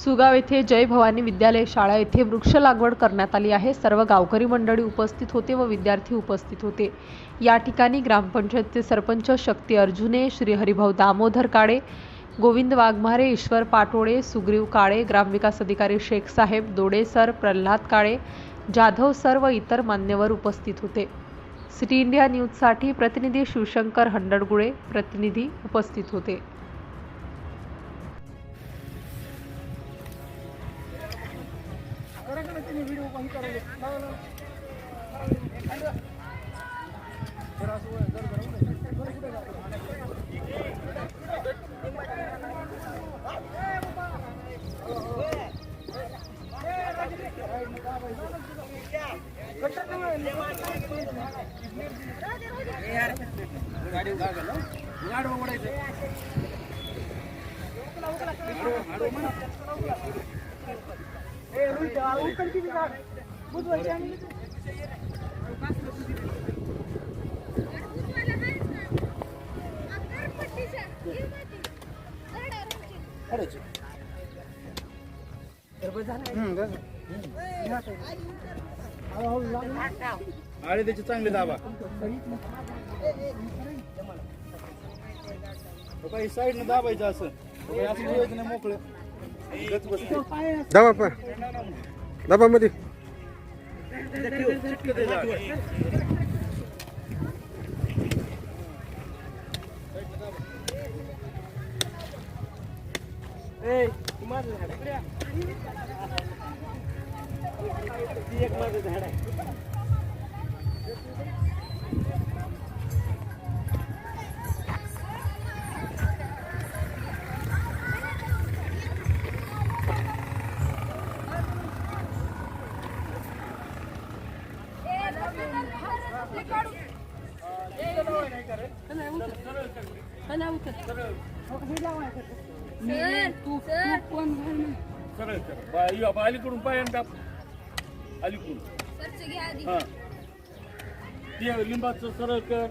सुगाव येथे जय भवानी विद्यालय शाळा येथे वृक्ष लागवड करण्यात आली आहे। सर्व गावकरी मंडळी उपस्थित होते व विद्यार्थी उपस्थित होते। या ठिकाणी ग्रामपंचायतचे सरपंच शक्ती अर्जुने, श्री हरिभाऊ दामोदर काळे, गोविंद वाघमारे, ईश्वर पाटोळे, सुग्रीव काळे, ग्रामविकास अधिकारी शेख साहेब, दोडे सर, प्रल्हाद काळे, जाधव सर व इतर मान्यवर उपस्थित होते। सिटी इंडिया न्यूजसाठी प्रतिनिधी शिवशंकर हंडरगुळे प्रतिनिधी उपस्थित होते। आळे त्याचे चांगले दाबा काही साईडने दाबायचं असं असं ठेवायचं नाही मोकळं दाबा दाबा मध्ये एक माझं झाड आहे अलीकडून पायांना अलीकडून हा ते लिंबाचं सरळ कर